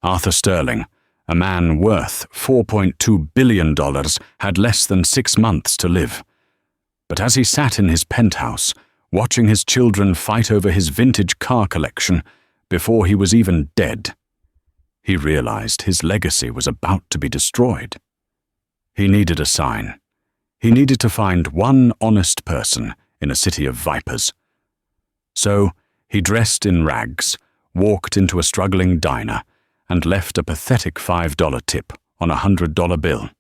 Arthur Sterling, a man worth $4.2 billion, had less than 6 months to live. But as he sat in his penthouse, watching his children fight over his vintage car collection before he was even dead, he realized his legacy was about to be destroyed. He needed a sign. He needed to find one honest person in a city of vipers. So he dressed in rags, walked into a struggling diner, and left a pathetic $5 tip on a $100 bill.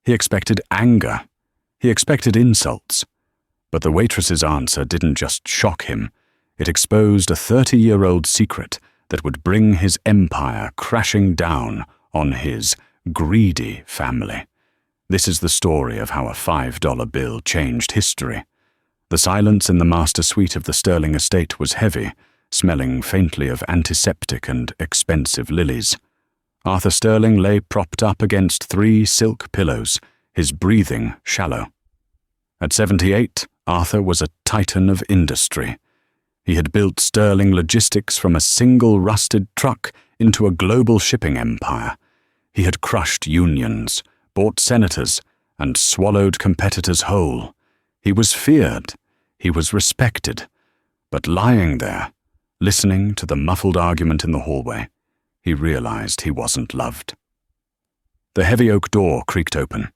He expected anger. He expected insults. But the waitress's answer didn't just shock him. It exposed a 30-year-old secret that would bring his empire crashing down on his greedy family. This is the story of how a $5 bill changed history. The silence in the master suite of the Sterling estate was heavy, smelling faintly of antiseptic and expensive lilies. Arthur Sterling lay propped up against 3 silk pillows, his breathing shallow. At 78, Arthur was a titan of industry. He had built Sterling Logistics from a single rusted truck into a global shipping empire. He had crushed unions, bought senators, and swallowed competitors whole. He was feared. He was respected. But lying there, listening to the muffled argument in the hallway, he realized he wasn't loved. The heavy oak door creaked open.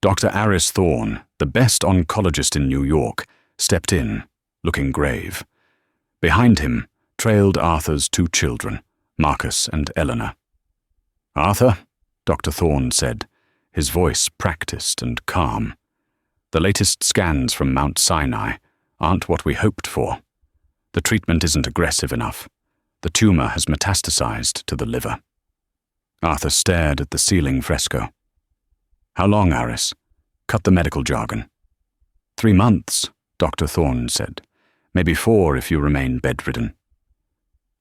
Dr. Aris Thorne, the best oncologist in New York, stepped in, looking grave. Behind him trailed Arthur's 2 children, Marcus and Eleanor. "Arthur," Dr. Thorne said, his voice practiced and calm. "The latest scans from Mount Sinai aren't what we hoped for. The treatment isn't aggressive enough. The tumor has metastasized to the liver." Arthur stared at the ceiling fresco. "How long, Aris? Cut the medical jargon." 3 months, Dr. Thorne said. "Maybe 4 if you remain bedridden."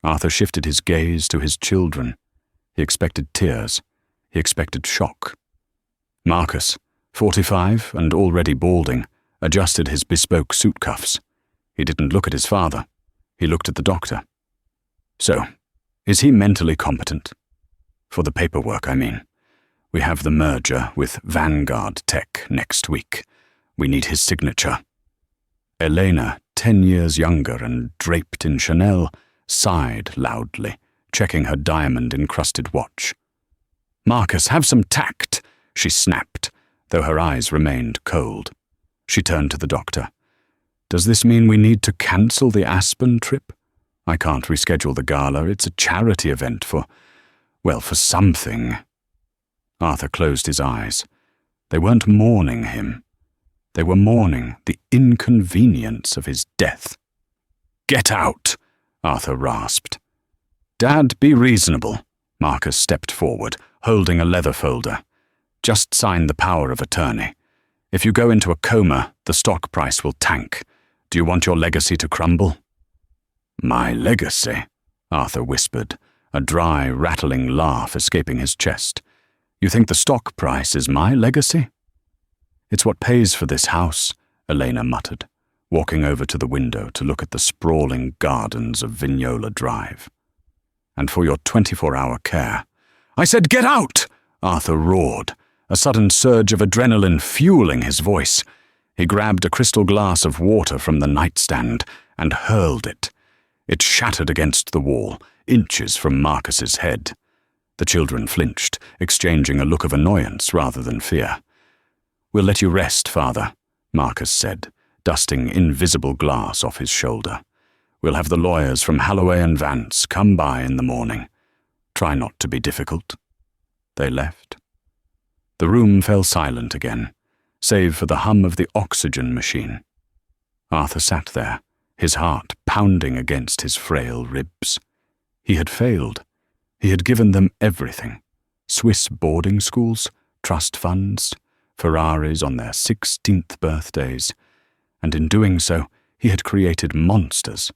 Arthur shifted his gaze to his children. He expected tears. He expected shock. Marcus, 45 and already balding, adjusted his bespoke suit cuffs. He didn't look at his father. He looked at the doctor. "So, is he mentally competent? For the paperwork, I mean. We have the merger with Vanguard Tech next week. We need his signature." Elena, 10 years younger and draped in Chanel, sighed loudly, checking her diamond-encrusted watch. "Marcus, have some tact," she snapped, though her eyes remained cold. She turned to the doctor. "Does this mean we need to cancel the Aspen trip? I can't reschedule the gala. It's a charity event for something." Arthur closed his eyes. They weren't mourning him. They were mourning the inconvenience of his death. "Get out," Arthur rasped. "Dad, be reasonable." Marcus stepped forward, holding a leather folder. "Just sign the power of attorney. If you go into a coma, the stock price will tank. Do you want your legacy to crumble?" "My legacy?" Arthur whispered, a dry, rattling laugh escaping his chest. "You think the stock price is my legacy?" "It's what pays for this house," Elena muttered, walking over to the window to look at the sprawling gardens of Vignola Drive. "And for your 24-hour care." "I said get out!" Arthur roared, a sudden surge of adrenaline fueling his voice. He grabbed a crystal glass of water from the nightstand and hurled it. It shattered against the wall, inches from Marcus's head. The children flinched, exchanging a look of annoyance rather than fear. "We'll let you rest, Father," Marcus said, dusting invisible glass off his shoulder. "We'll have the lawyers from Holloway and Vance come by in the morning. Try not to be difficult." They left. The room fell silent again, save for the hum of the oxygen machine. Arthur sat there, his heart pounding against his frail ribs. He had failed. He had given them everything. Swiss boarding schools, trust funds, Ferraris on their 16th birthdays, and in doing so, he had created monsters.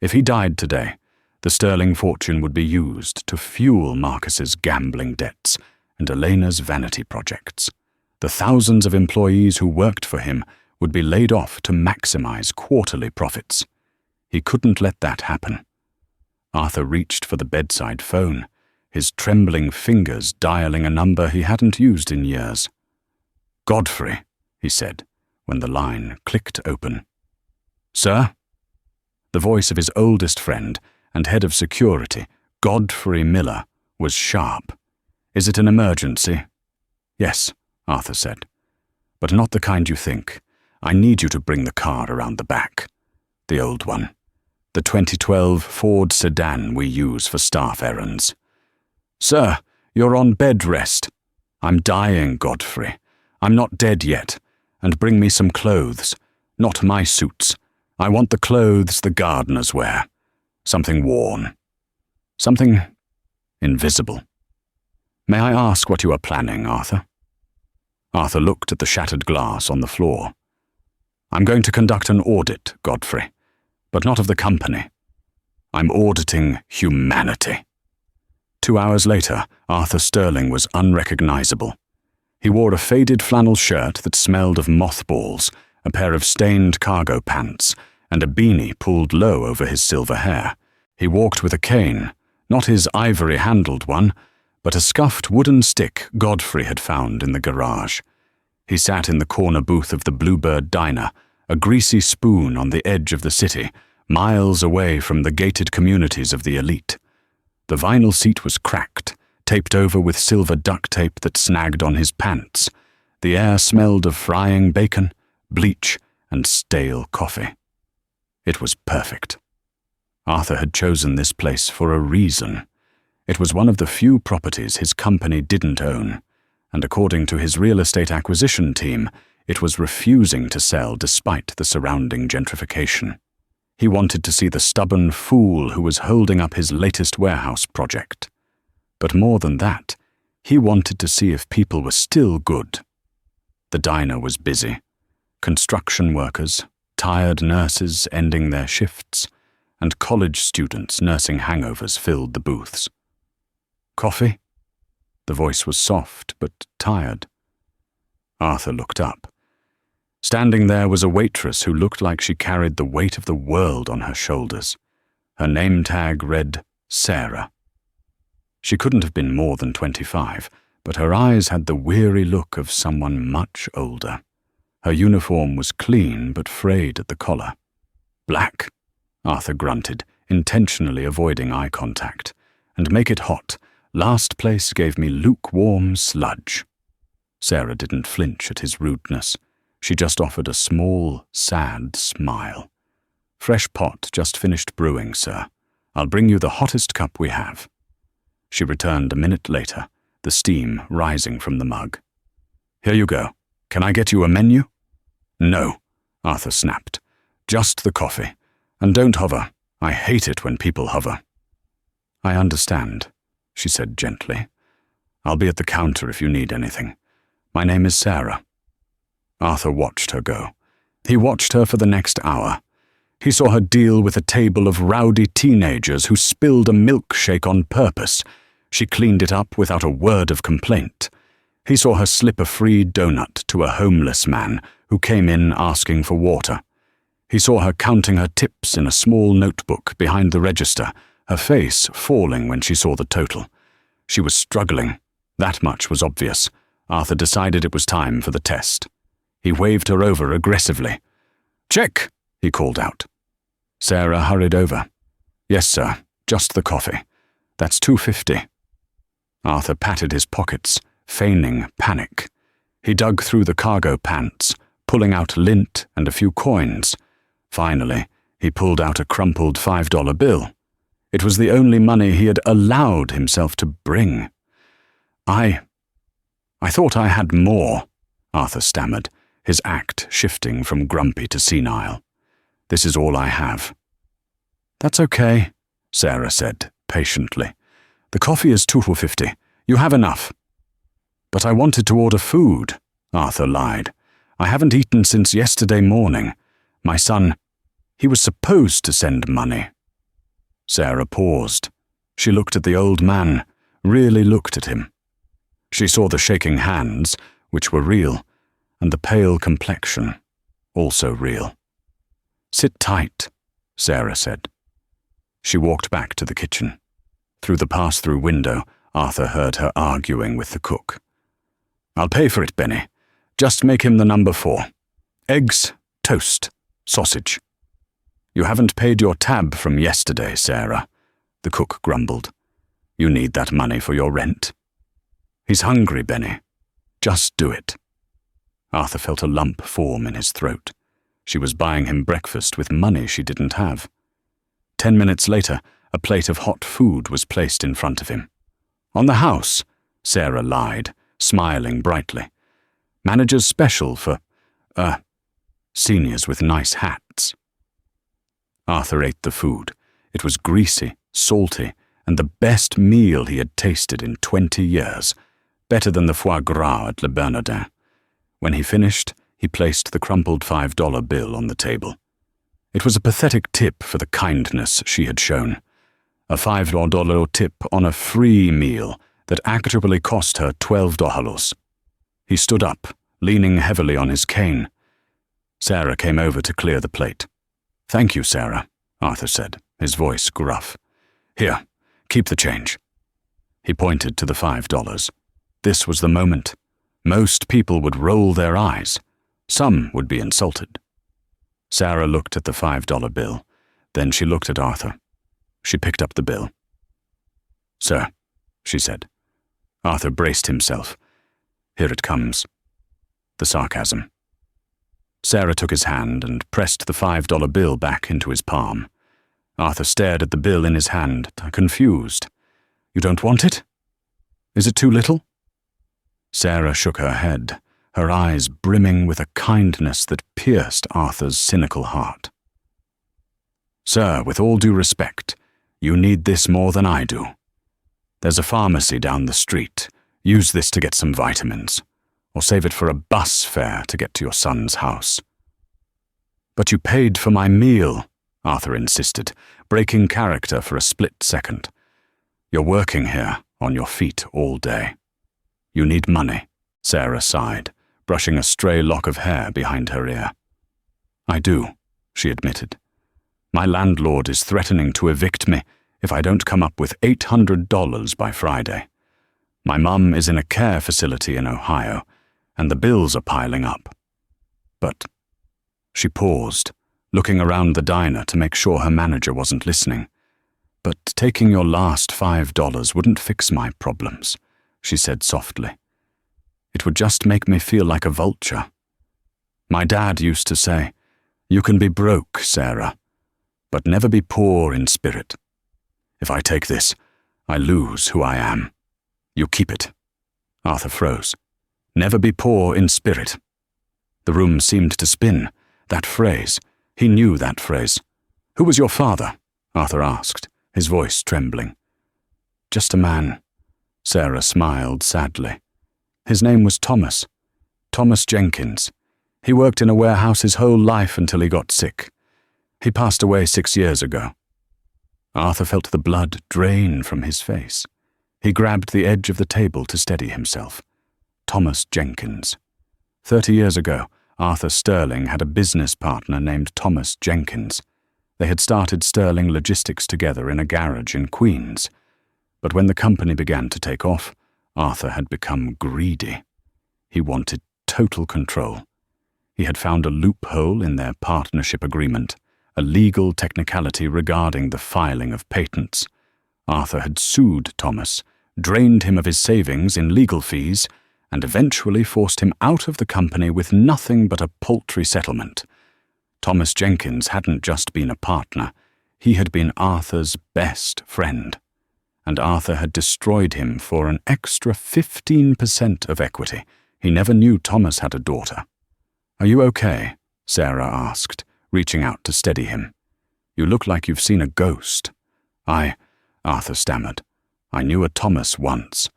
If he died today, the Sterling fortune would be used to fuel Marcus's gambling debts and Elena's vanity projects. The thousands of employees who worked for him would be laid off to maximize quarterly profits. He couldn't let that happen. Arthur reached for the bedside phone. his trembling fingers dialing a number he hadn't used in years. "Godfrey," he said, when the line clicked open. "Sir?" The voice of his oldest friend and head of security, Godfrey Miller, was sharp. "Is it an emergency?" "Yes," Arthur said. "But not the kind you think. I need you to bring the car around the back. The old one. The 2012 Ford sedan we use for staff errands." "Sir, you're on bed rest." "I'm dying, Godfrey. I'm not dead yet. And bring me some clothes. Not my suits. I want the clothes the gardeners wear. Something worn. Something invisible." "May I ask what you are planning, Arthur?" Arthur looked at the shattered glass on the floor. "I'm going to conduct an audit, Godfrey, but not of the company. I'm auditing humanity." 2 hours later, Arthur Sterling was unrecognizable. He wore a faded flannel shirt that smelled of mothballs, a pair of stained cargo pants, and a beanie pulled low over his silver hair. He walked with a cane, not his ivory-handled one, but a scuffed wooden stick Godfrey had found in the garage. He sat in the corner booth of the Bluebird Diner, a greasy spoon on the edge of the city, miles away from the gated communities of the elite. The vinyl seat was cracked, taped over with silver duct tape that snagged on his pants. The air smelled of frying bacon, bleach, and stale coffee. It was perfect. Arthur had chosen this place for a reason. It was one of the few properties his company didn't own, and according to his real estate acquisition team, it was refusing to sell despite the surrounding gentrification. He wanted to see the stubborn fool who was holding up his latest warehouse project. But more than that, he wanted to see if people were still good. The diner was busy. Construction workers, tired nurses ending their shifts, and college students nursing hangovers filled the booths. "Coffee?" The voice was soft but tired. Arthur looked up. Standing there was a waitress who looked like she carried the weight of the world on her shoulders. Her name tag read Sarah. She couldn't have been more than 25, but her eyes had the weary look of someone much older. Her uniform was clean but frayed at the collar. "Black," Arthur grunted, intentionally avoiding eye contact. "And make it hot. Last place gave me lukewarm sludge." Sarah didn't flinch at his rudeness. She just offered a small, sad smile. "Fresh pot just finished brewing, sir. I'll bring you the hottest cup we have." She returned a minute later, the steam rising from the mug. "Here you go. Can I get you a menu?" "No," Arthur snapped. "Just the coffee. And don't hover. I hate it when people hover." "I understand," she said gently. "I'll be at the counter if you need anything. My name is Sarah." Arthur watched her go. He watched her for the next hour. He saw her deal with a table of rowdy teenagers who spilled a milkshake on purpose. She cleaned it up without a word of complaint. He saw her slip a free donut to a homeless man who came in asking for water. He saw her counting her tips in a small notebook behind the register, her face falling when she saw the total. She was struggling. That much was obvious. Arthur decided it was time for the test. He waved her over aggressively. "Check," he called out. Sarah hurried over. "Yes, sir, just the coffee. That's $2.50. Arthur patted his pockets, feigning panic. He dug through the cargo pants, pulling out lint and a few coins. Finally, he pulled out a crumpled $5 bill. It was the only money he had allowed himself to bring. I thought I had more," Arthur stammered, his act shifting from grumpy to senile. "This is all I have." "That's okay," Sarah said, patiently. "The coffee is $2.50. You have enough." "But I wanted to order food," Arthur lied. "I haven't eaten since yesterday morning. My son, he was supposed to send money." Sarah paused. She looked at the old man, really looked at him. She saw the shaking hands, which were real, and the pale complexion, also real. "Sit tight," Sarah said. She walked back to the kitchen. Through the pass-through window, Arthur heard her arguing with the cook. "I'll pay for it, Benny. Just make him the number 4. Eggs, toast, sausage." "You haven't paid your tab from yesterday, Sarah," the cook grumbled. "You need that money for your rent." "He's hungry, Benny. Just do it." Arthur felt a lump form in his throat. She was buying him breakfast with money she didn't have. 10 minutes later, a plate of hot food was placed in front of him. "On the house," Sarah lied, smiling brightly. "Manager's special for, seniors with nice hats." Arthur ate the food. It was greasy, salty, and the best meal he had tasted in 20 years, better than the foie gras at Le Bernardin. When he finished, he placed the crumpled $5 bill on the table. It was a pathetic tip for the kindness she had shown. A $5 tip on a free meal that actually cost her $12. He stood up, leaning heavily on his cane. Sarah came over to clear the plate. "Thank you, Sarah," Arthur said, his voice gruff. "Here, keep the change." He pointed to the $5. This was the moment. Most people would roll their eyes. Some would be insulted. Sarah looked at the $5 bill. Then she looked at Arthur. She picked up the bill. "Sir," she said. Arthur braced himself. Here it comes. The sarcasm. Sarah took his hand and pressed the $5 bill back into his palm. Arthur stared at the bill in his hand, confused. "You don't want it? Is it too little?" Sarah shook her head, her eyes brimming with a kindness that pierced Arthur's cynical heart. "Sir, with all due respect, you need this more than I do. There's a pharmacy down the street. Use this to get some vitamins, or save it for a bus fare to get to your son's house." "But you paid for my meal," Arthur insisted, breaking character for a split second. "You're working here, on your feet all day. You need money," Sarah sighed, brushing a stray lock of hair behind her ear. "I do," she admitted. "My landlord is threatening to evict me if I don't come up with $800 by Friday. My mum is in a care facility in Ohio, and the bills are piling up. But—" She paused, looking around the diner to make sure her manager wasn't listening. "But taking your last $5 wouldn't fix my problems," she said softly. "It would just make me feel like a vulture. My dad used to say, 'You can be broke, Sarah, but never be poor in spirit.' If I take this, I lose who I am. You keep it." Arthur froze. "Never be poor in spirit." The room seemed to spin. That phrase. He knew that phrase. "Who was your father?" Arthur asked, his voice trembling. "Just a man." Sarah smiled sadly. "His name was Thomas. Thomas Jenkins. He worked in a warehouse his whole life until he got sick. He passed away 6 years ago." Arthur felt the blood drain from his face. He grabbed the edge of the table to steady himself. Thomas Jenkins. 30 years ago, Arthur Sterling had a business partner named Thomas Jenkins. They had started Sterling Logistics together in a garage in Queens. But when the company began to take off, Arthur had become greedy. He wanted total control. He had found a loophole in their partnership agreement, a legal technicality regarding the filing of patents. Arthur had sued Thomas, drained him of his savings in legal fees, and eventually forced him out of the company with nothing but a paltry settlement. Thomas Jenkins hadn't just been a partner, he had been Arthur's best friend. And Arthur had destroyed him for an extra 15% of equity. He never knew Thomas had a daughter. "Are you okay?" Sarah asked, reaching out to steady him. "You look like you've seen a ghost." Arthur stammered. "I knew a Thomas once."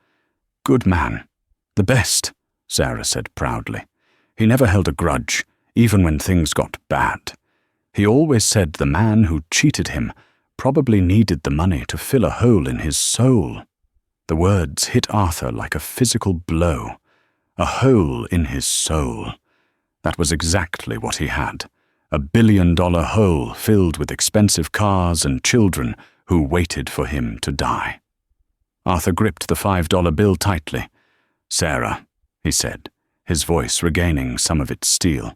"Good man. The best," Sarah said proudly. "He never held a grudge, even when things got bad. He always said the man who cheated him probably needed the money to fill a hole in his soul." The words hit Arthur like a physical blow. A hole in his soul. That was exactly what he had. A billion-dollar hole filled with expensive cars and children who waited for him to die. Arthur gripped the $5 bill tightly. "Sarah," he said, his voice regaining some of its steel,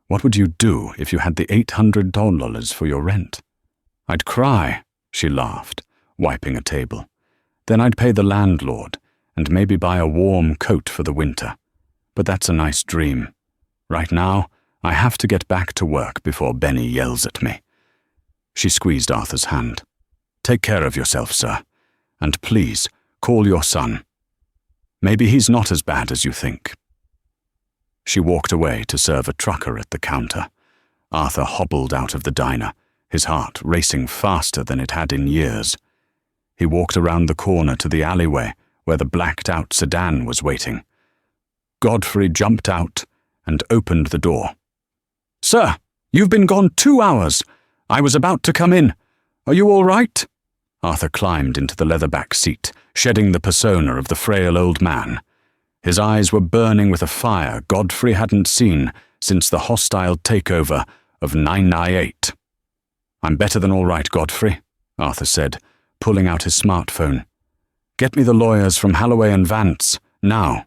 "what would you do if you had the $800 for your rent?" "I'd cry," she laughed, wiping a table. "Then I'd pay the landlord, and maybe buy a warm coat for the winter. But that's a nice dream. Right now, I have to get back to work before Benny yells at me." She squeezed Arthur's hand. "Take care of yourself, sir. And please, call your son. Maybe he's not as bad as you think." She walked away to serve a trucker at the counter. Arthur hobbled out of the diner, his heart racing faster than it had in years. He walked around the corner to the alleyway where the blacked-out sedan was waiting. Godfrey jumped out and opened the door. "Sir, you've been gone 2 hours. I was about to come in. Are you all right?" Arthur climbed into the leather-back seat, shedding the persona of the frail old man. His eyes were burning with a fire Godfrey hadn't seen since the hostile takeover of 998. "I'm better than all right, Godfrey," Arthur said, pulling out his smartphone. "Get me the lawyers from Halloway and Vance, now.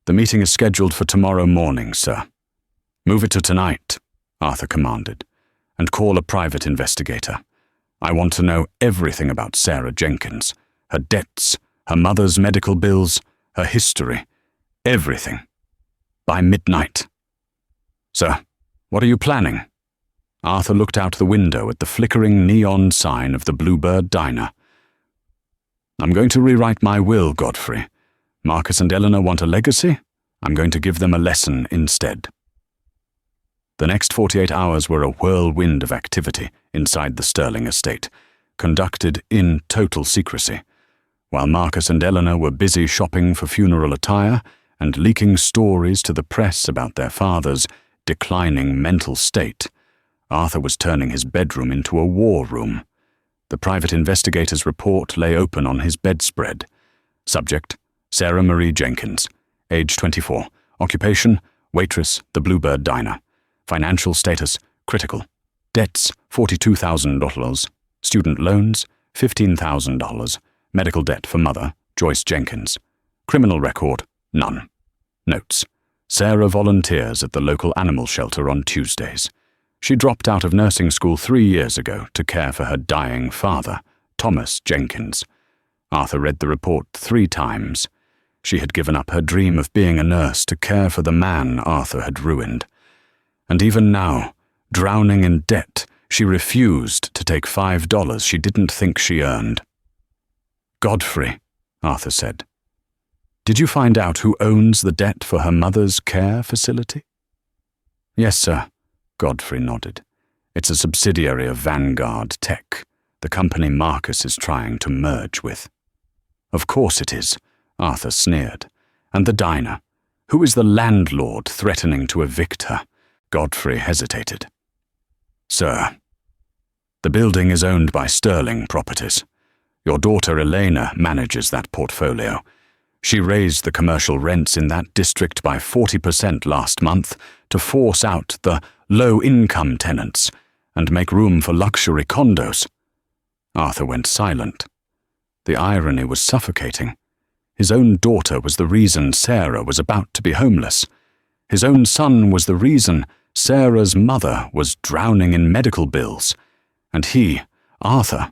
The meeting is scheduled for tomorrow morning, sir." "Move it to tonight," Arthur commanded, "and call a private investigator. I want to know everything about Sarah Jenkins, her debts, her mother's medical bills, her history, everything. By midnight." "Sir, what are you planning?" Arthur looked out the window at the flickering neon sign of the Bluebird Diner. "I'm going to rewrite my will, Godfrey. Marcus and Eleanor want a legacy. I'm going to give them a lesson instead." The next 48 hours were a whirlwind of activity inside the Sterling estate, conducted in total secrecy. While Marcus and Eleanor were busy shopping for funeral attire and leaking stories to the press about their father's declining mental state, Arthur was turning his bedroom into a war room. The private investigator's report lay open on his bedspread. Subject: Sarah Marie Jenkins. Age 24. Occupation: waitress, the Bluebird Diner. Financial status: critical. Debts: $42,000. Student loans: $15,000. Medical debt for mother, Joyce Jenkins. Criminal record: none. Notes: Sarah volunteers at the local animal shelter on Tuesdays. She dropped out of nursing school 3 years ago to care for her dying father, Thomas Jenkins. Arthur read the report 3 times. She had given up her dream of being a nurse to care for the man Arthur had ruined. And even now, drowning in debt, she refused to take $5 she didn't think she earned. "Godfrey," Arthur said, "did you find out who owns the debt for her mother's care facility?" "Yes, sir," Godfrey nodded. "It's a subsidiary of Vanguard Tech, the company Marcus is trying to merge with." "Of course it is," Arthur sneered. "And the diner? Who is the landlord threatening to evict her?" Godfrey hesitated. "Sir, the building is owned by Sterling Properties. Your daughter Elena manages that portfolio. She raised the commercial rents in that district by 40% last month to force out the low-income tenants and make room for luxury condos." Arthur went silent. The irony was suffocating. His own daughter was the reason Sarah was about to be homeless. His own son was the reason Sarah's mother was drowning in medical bills. And he, Arthur,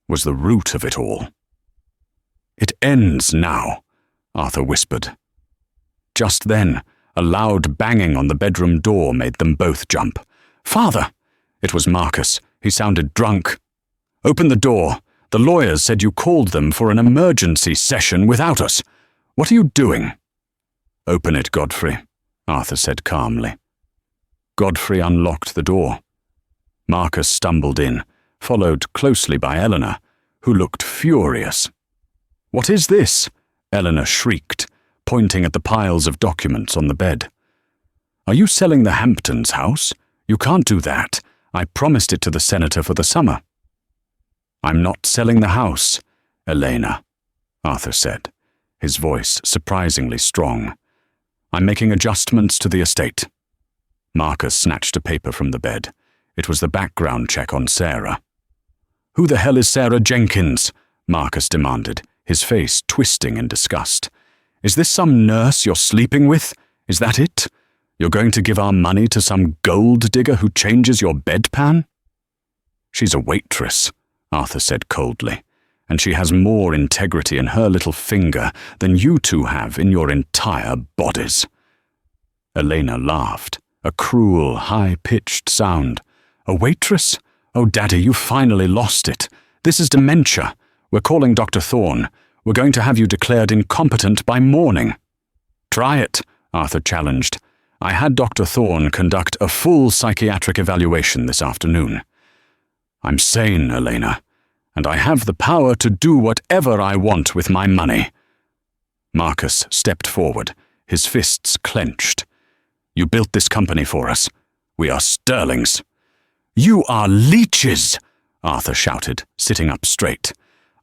was the root of it all. "It ends now," Arthur whispered. Just then, a loud banging on the bedroom door made them both jump. "Father!" It was Marcus. He sounded drunk. "Open the door. The lawyers said you called them for an emergency session without us. What are you doing?" "Open it, Godfrey," Arthur said calmly. Godfrey unlocked the door. Marcus stumbled in, followed closely by Eleanor, who looked furious. "What is this?" Eleanor shrieked, pointing at the piles of documents on the bed. "Are you selling the Hamptons house? You can't do that. I promised it to the senator for the summer." "I'm not selling the house, Elena," Arthur said, his voice surprisingly strong. "I'm making adjustments to the estate." Marcus snatched a paper from the bed. It was the background check on Sarah. "Who the hell is Sarah Jenkins?" Marcus demanded, his face twisting in disgust. "Is this some nurse you're sleeping with? Is that it? You're going to give our money to some gold digger who changes your bedpan?" "She's a waitress," Arthur said coldly, "and she has more integrity in her little finger than you two have in your entire bodies." Elena laughed, a cruel, high-pitched sound. "A waitress? Oh, Daddy, you finally lost it. This is dementia. We're calling Dr. Thorne. We're going to have you declared incompetent by morning." "Try it," Arthur challenged. "I had Dr. Thorne conduct a full psychiatric evaluation this afternoon. I'm sane, Elena, and I have the power to do whatever I want with my money." Marcus stepped forward, his fists clenched. "You built this company for us. We are sterlings." "You are leeches," Arthur shouted, sitting up straight.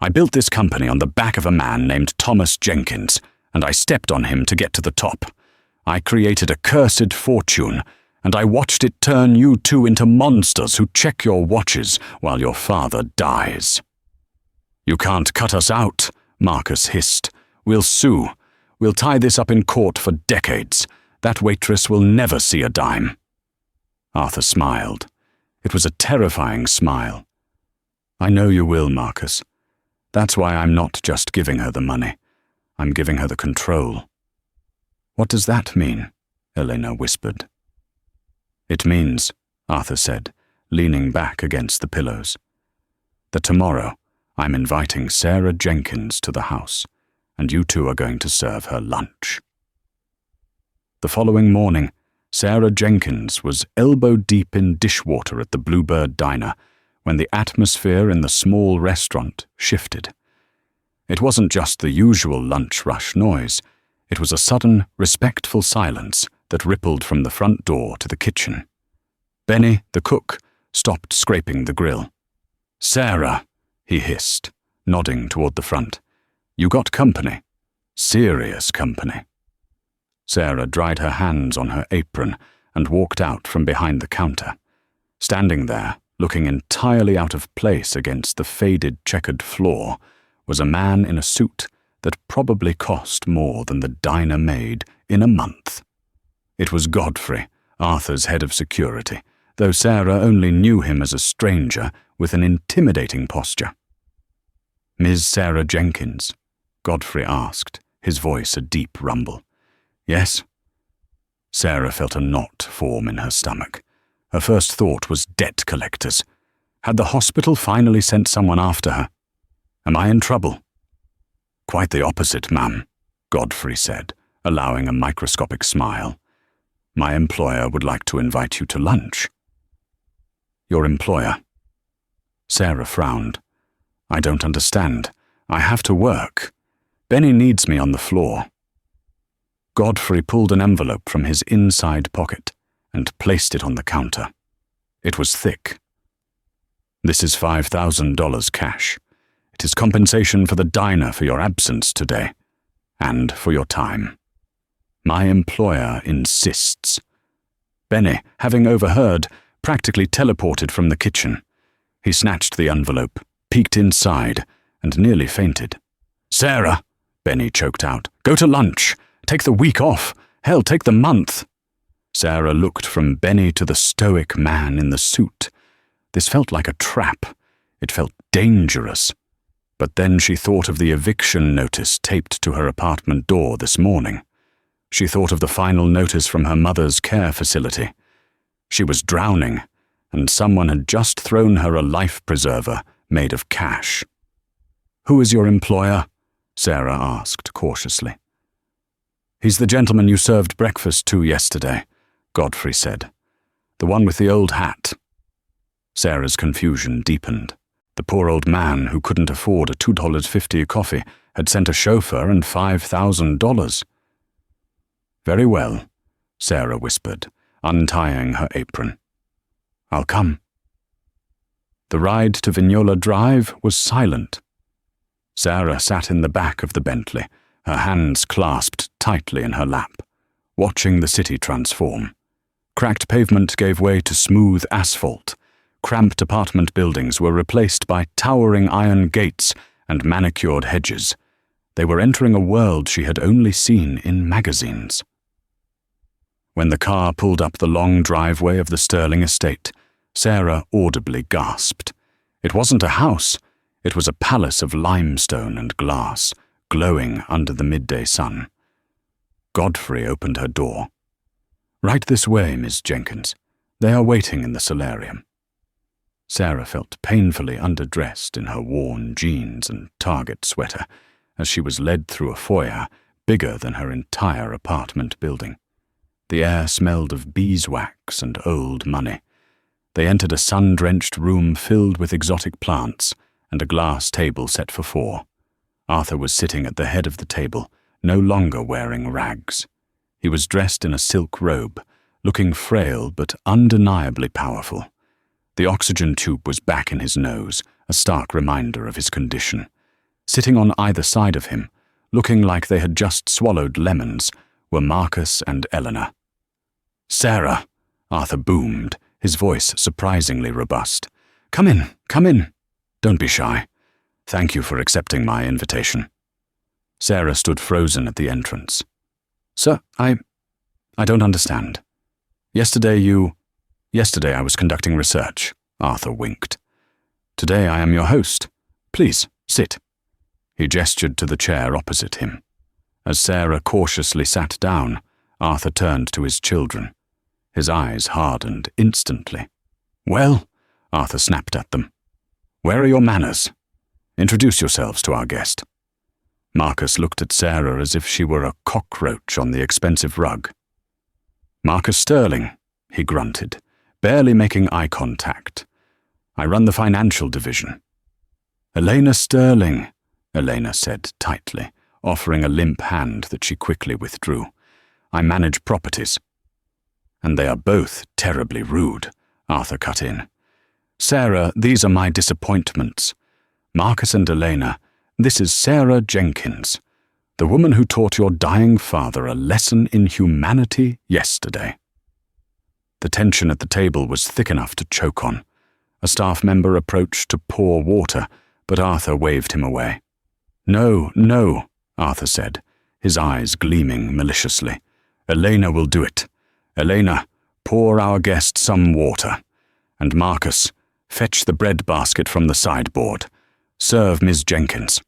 "I built this company on the back of a man named Thomas Jenkins, and I stepped on him to get to the top. I created a cursed fortune, and I watched it turn you two into monsters who check your watches while your father dies." "You can't cut us out," Marcus hissed. "We'll sue. We'll tie this up in court for decades. That waitress will never see a dime." Arthur smiled. It was a terrifying smile. "I know you will, Marcus. That's why I'm not just giving her the money. I'm giving her the control." "What does that mean?" Elena whispered. "It means," Arthur said, leaning back against the pillows, "that tomorrow I'm inviting Sarah Jenkins to the house, and you two are going to serve her lunch." The following morning, Sarah Jenkins was elbow-deep in dishwater at the Bluebird Diner when the atmosphere in the small restaurant shifted. It wasn't just the usual lunch rush noise. It was a sudden, respectful silence that rippled from the front door to the kitchen. Benny, the cook, stopped scraping the grill. "Sarah," he hissed, nodding toward the front. "You got company. Serious company." Sarah dried her hands on her apron and walked out from behind the counter. Standing there, looking entirely out of place against the faded checkered floor, was a man in a suit that probably cost more than the diner made in a month. It was Godfrey, Arthur's head of security, though Sarah only knew him as a stranger with an intimidating posture. "Ms. Sarah Jenkins?" Godfrey asked, his voice a deep rumble. "Yes?" Sarah felt a knot form in her stomach. Her first thought was debt collectors. Had the hospital finally sent someone after her? "Am I in trouble?" "Quite the opposite, ma'am," Godfrey said, allowing a microscopic smile. "My employer would like to invite you to lunch." "Your employer?" Sarah frowned. "I don't understand. I have to work. Benny needs me on the floor." Godfrey pulled an envelope from his inside pocket and placed it on the counter. It was thick. "This is $5,000 cash. It is compensation for the diner for your absence today, and for your time. My employer insists." Benny, having overheard, practically teleported from the kitchen. He snatched the envelope, peeked inside, and nearly fainted. "Sarah," Benny choked out, "go to lunch. Take the week off. Hell, take the month." Sarah looked from Benny to the stoic man in the suit. This felt like a trap. It felt dangerous. But then she thought of the eviction notice taped to her apartment door this morning. She thought of the final notice from her mother's care facility. She was drowning, and someone had just thrown her a life preserver made of cash. "Who is your employer?" Sarah asked cautiously. "He's the gentleman you served breakfast to yesterday," Godfrey said. "The one with the old hat." Sarah's confusion deepened. The poor old man who couldn't afford a $2.50 coffee had sent a chauffeur and $5,000. "Very well," Sarah whispered, untying her apron. "I'll come." The ride to Vignola Drive was silent. Sarah sat in the back of the Bentley, her hands clasped tightly in her lap, watching the city transform. Cracked pavement gave way to smooth asphalt. Cramped apartment buildings were replaced by towering iron gates and manicured hedges. They were entering a world she had only seen in magazines. When the car pulled up the long driveway of the Sterling estate, Sarah audibly gasped. It wasn't a house, it was a palace of limestone and glass, glowing under the midday sun. Godfrey opened her door. "Right this way, Miss Jenkins. They are waiting in the solarium." Sarah felt painfully underdressed in her worn jeans and Target sweater as she was led through a foyer bigger than her entire apartment building. The air smelled of beeswax and old money. They entered a sun-drenched room filled with exotic plants and a glass table set for 4. Arthur was sitting at the head of the table, no longer wearing rags. He was dressed in a silk robe, looking frail but undeniably powerful. The oxygen tube was back in his nose, a stark reminder of his condition. Sitting on either side of him, looking like they had just swallowed lemons, were Marcus and Eleanor. "Sarah," Arthur boomed, his voice surprisingly robust. Come in, come in. Don't be shy. Thank you for accepting my invitation." Sarah stood frozen at the entrance. "Sir, I don't understand. Yesterday I was conducting research," Arthur winked. "Today I am your host. Please, sit." He gestured to the chair opposite him. As Sarah cautiously sat down, Arthur turned to his children. His eyes hardened instantly. "Well," Arthur snapped at them, "where are your manners? Introduce yourselves to our guest." Marcus looked at Sarah as if she were a cockroach on the expensive rug. "Marcus Sterling," he grunted, barely making eye contact. "I run the financial division." "Elena Sterling," Elena said tightly, offering a limp hand that she quickly withdrew. "I manage properties." "And they are both terribly rude," Arthur cut in. "Sarah, these are my disappointments. Marcus and Elena, this is Sarah Jenkins, the woman who taught your dying father a lesson in humanity yesterday." The tension at the table was thick enough to choke on. A staff member approached to pour water, but Arthur waved him away. "No, no," Arthur said, his eyes gleaming maliciously. "Elena will do it. Elena, pour our guest some water. And Marcus, fetch the bread basket from the sideboard. Serve Miss Jenkins."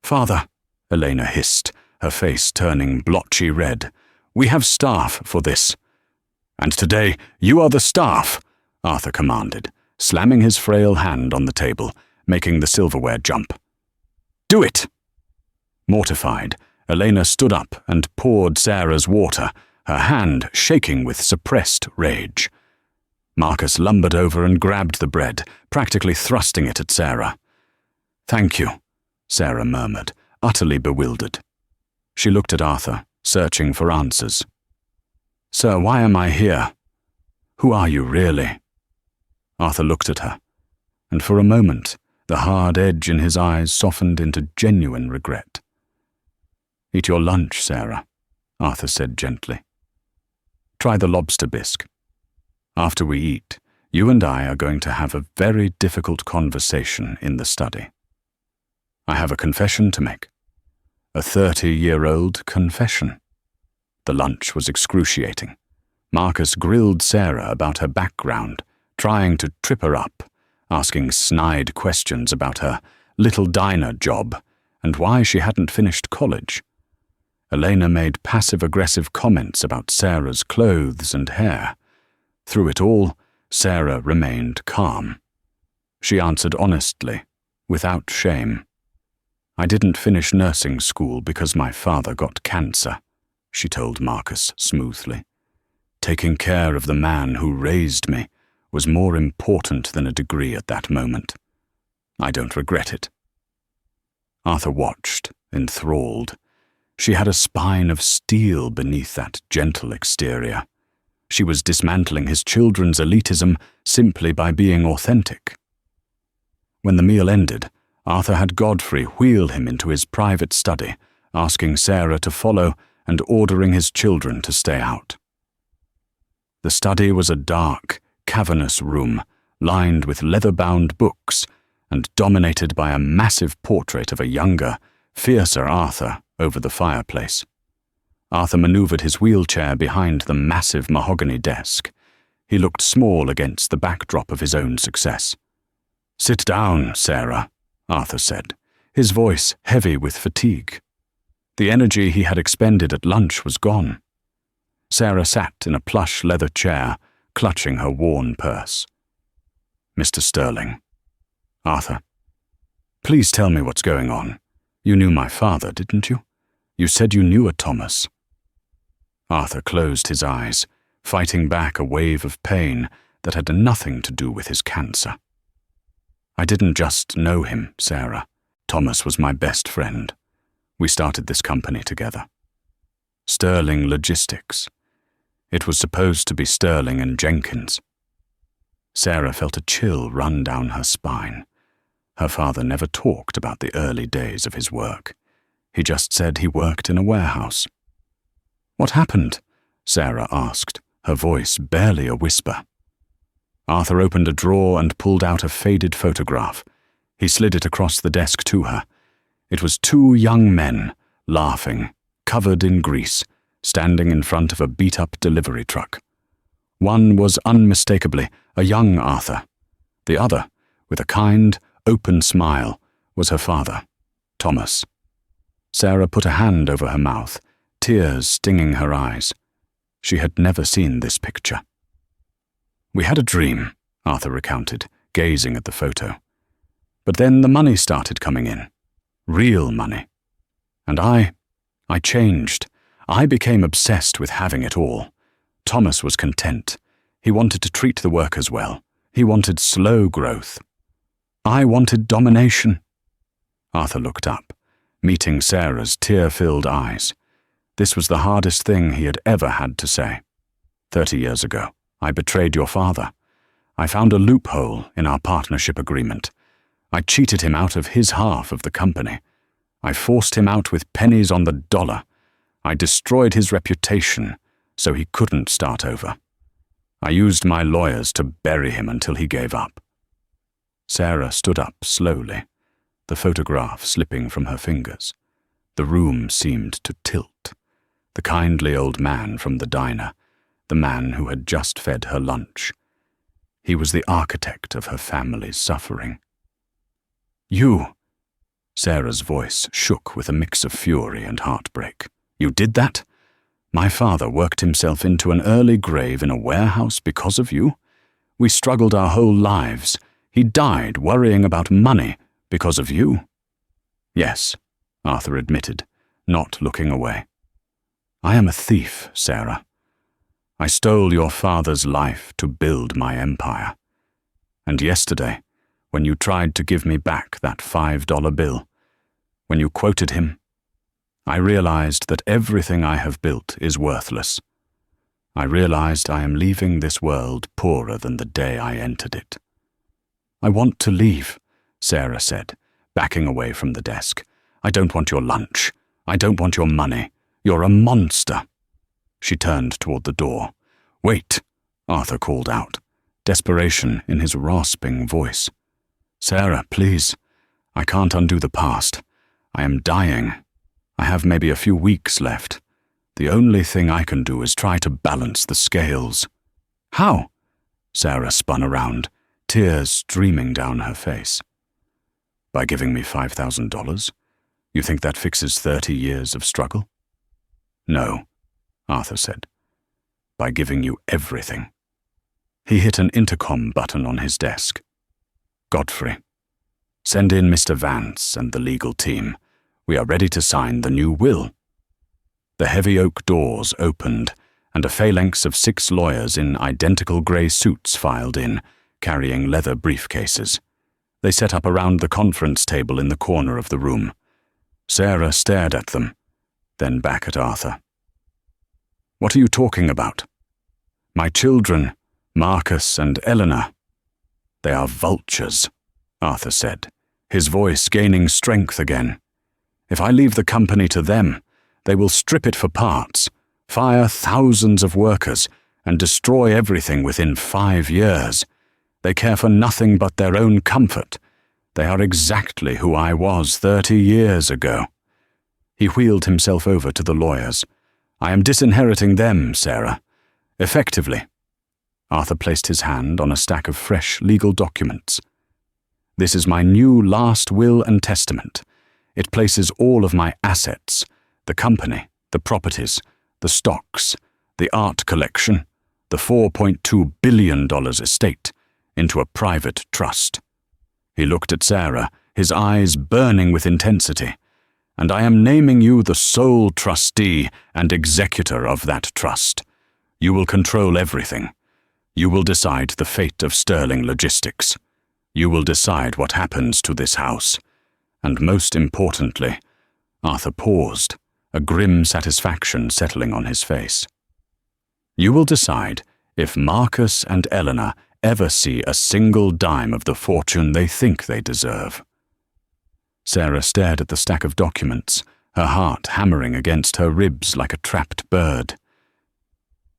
"Father," Elena hissed, her face turning blotchy red, "we have staff for this." "And today you are the staff," Arthur commanded, slamming his frail hand on the table, making the silverware jump. "Do it!" Mortified, Elena stood up and poured Sarah's water, her hand shaking with suppressed rage. Marcus lumbered over and grabbed the bread, practically thrusting it at Sarah. "Thank you," Sarah murmured, utterly bewildered. She looked at Arthur, searching for answers. "Sir, why am I here? Who are you really?" Arthur looked at her, and for a moment the hard edge in his eyes softened into genuine regret. "Eat your lunch, Sarah," Arthur said gently. "Try the lobster bisque. After we eat, you and I are going to have a very difficult conversation in the study. I have a confession to make. A 30-year-old confession." The lunch was excruciating. Marcus grilled Sarah about her background, trying to trip her up, asking snide questions about her little diner job and why she hadn't finished college. Elena made passive-aggressive comments about Sarah's clothes and hair. Through it all, Sarah remained calm. She answered honestly, without shame. "I didn't finish nursing school because my father got cancer," she told Marcus smoothly. "Taking care of the man who raised me was more important than a degree at that moment. I don't regret it." Arthur watched, enthralled. She had a spine of steel beneath that gentle exterior. She was dismantling his children's elitism simply by being authentic. When the meal ended, Arthur had Godfrey wheel him into his private study, asking Sarah to follow and ordering his children to stay out. The study was a dark, cavernous room, lined with leather-bound books and dominated by a massive portrait of a younger, fiercer Arthur over the fireplace. Arthur maneuvered his wheelchair behind the massive mahogany desk. He looked small against the backdrop of his own success. "Sit down, Sarah," Arthur said, his voice heavy with fatigue. The energy he had expended at lunch was gone. Sarah sat in a plush leather chair, clutching her worn purse. "Mr. Sterling." "Arthur, please tell me what's going on. You knew my father, didn't you? You said you knew a Thomas." Arthur closed his eyes, fighting back a wave of pain that had nothing to do with his cancer. "I didn't just know him, Sarah. Thomas was my best friend. We started this company together. Sterling Logistics. It was supposed to be Sterling and Jenkins." Sarah felt a chill run down her spine. Her father never talked about the early days of his work. He just said he worked in a warehouse. "What happened?" Sarah asked, her voice barely a whisper. Arthur opened a drawer and pulled out a faded photograph. He slid it across the desk to her. It was two young men, laughing, covered in grease, standing in front of a beat-up delivery truck. One was unmistakably a young Arthur. The other, with a kind, open smile, was her father, Thomas. Sarah put a hand over her mouth, tears stinging her eyes. She had never seen this picture. "We had a dream," Arthur recounted, gazing at the photo. "But then the money started coming in. Real money. And I changed. I became obsessed with having it all. Thomas was content. He wanted to treat the workers well. He wanted slow growth. I wanted domination." Arthur looked up, meeting Sarah's tear-filled eyes. This was the hardest thing he had ever had to say. 30 years ago, I betrayed your father. I found a loophole in our partnership agreement. I cheated him out of his half of the company. I forced him out with pennies on the dollar. I destroyed his reputation so he couldn't start over. I used my lawyers to bury him until he gave up. Sarah stood up slowly, the photograph slipping from her fingers. The room seemed to tilt. The kindly old man from the diner, the man who had just fed her lunch. He was the architect of her family's suffering. "You," Sarah's voice shook with a mix of fury and heartbreak. "You did that? My father worked himself into an early grave in a warehouse because of you? We struggled our whole lives. He died worrying about money because of you?" "Yes," Arthur admitted, not looking away. "I am a thief, Sarah. I stole your father's life to build my empire. And yesterday, when you tried to give me back that $5 bill, when you quoted him, I realized that everything I have built is worthless. I realized I am leaving this world poorer than the day I entered it." "I want to leave," Sarah said, backing away from the desk. "I don't want your lunch. I don't want your money. You're a monster." She turned toward the door. "Wait," Arthur called out, desperation in his rasping voice. "Sarah, please. I can't undo the past. I am dying. I have maybe a few weeks left. The only thing I can do is try to balance the scales." "How?" Sarah spun around, tears streaming down her face. "By giving me $5,000? You think that fixes 30 years of struggle?" "No," Arthur said. "By giving you everything." He hit an intercom button on his desk. "Godfrey, send in Mr. Vance and the legal team. We are ready to sign the new will." The heavy oak doors opened, and a phalanx of 6 lawyers in identical grey suits filed in, carrying leather briefcases. They set up around the conference table in the corner of the room. Sarah stared at them, then back at Arthur. "What are you talking about?" "My children, Marcus and Eleanor. They are vultures," Arthur said, his voice gaining strength again. "If I leave the company to them, they will strip it for parts, fire thousands of workers, and destroy everything within 5 years. They care for nothing but their own comfort. They are exactly who I was 30 years ago. He wheeled himself over to the lawyers. "I am disinheriting them, Sarah. Effectively." Arthur placed his hand on a stack of fresh legal documents. "This is my new last will and testament. It places all of my assets, the company, the properties, the stocks, the art collection, the $4.2 billion estate, into a private trust." He looked at Sarah, his eyes burning with intensity. "And I am naming you the sole trustee and executor of that trust. You will control everything. You will decide the fate of Sterling Logistics. You will decide what happens to this house. And most importantly," Arthur paused, a grim satisfaction settling on his face, "you will decide if Marcus and Eleanor ever see a single dime of the fortune they think they deserve." Sarah stared at the stack of documents, her heart hammering against her ribs like a trapped bird.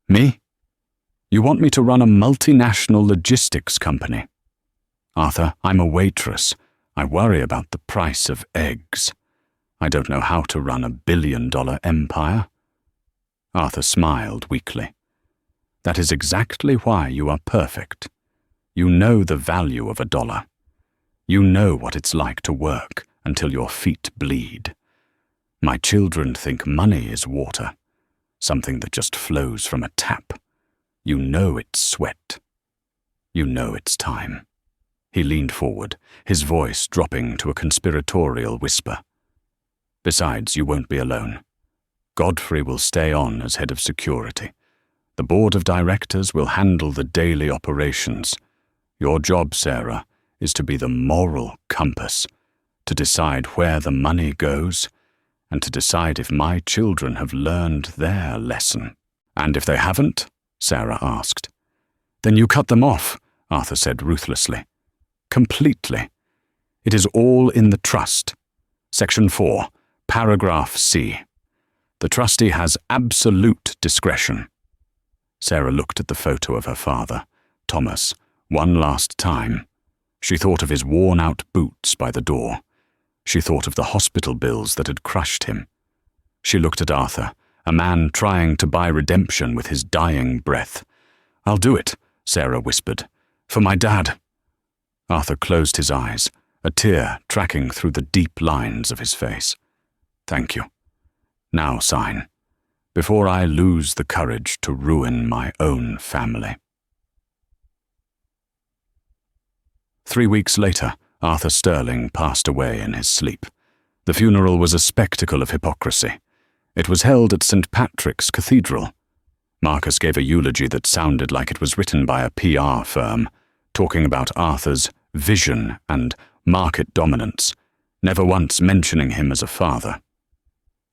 "Me? You want me to run a multinational logistics company? Arthur, I'm a waitress. I worry about the price of eggs. I don't know how to run a billion-dollar empire." Arthur smiled weakly. "That is exactly why you are perfect. You know the value of $1. You know what it's like to work until your feet bleed. My children think money is water, something that just flows from a tap. You know it's sweat. You know it's time." He leaned forward, his voice dropping to a conspiratorial whisper. "Besides, you won't be alone. Godfrey will stay on as head of security. The board of directors will handle the daily operations. Your job, Sarah, is to be the moral compass, to decide where the money goes, and to decide if my children have learned their lesson." "And if they haven't?" Sarah asked. "Then you cut them off," Arthur said ruthlessly. "Completely. It is all in the trust. Section 4, paragraph C. The trustee has absolute discretion." Sarah looked at the photo of her father, Thomas, one last time. She thought of his worn-out boots by the door. She thought of the hospital bills that had crushed him. She looked at Arthur, a man trying to buy redemption with his dying breath. "I'll do it," Sarah whispered. "For my dad." Arthur closed his eyes, a tear tracking through the deep lines of his face. "Thank you. Now sign, before I lose the courage to ruin my own family." 3 weeks later, Arthur Sterling passed away in his sleep. The funeral was a spectacle of hypocrisy. It was held at St. Patrick's Cathedral. Marcus gave a eulogy that sounded like it was written by a PR firm, talking about Arthur's vision and market dominance, never once mentioning him as a father.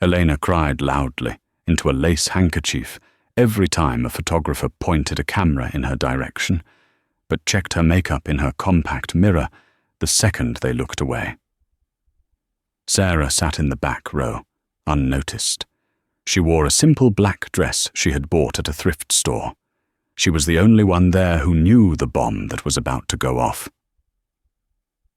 Elena cried loudly into a lace handkerchief every time a photographer pointed a camera in her direction, but checked her makeup in her compact mirror the second they looked away. Sarah sat in the back row, unnoticed. She wore a simple black dress she had bought at a thrift store. She was the only one there who knew the bomb that was about to go off.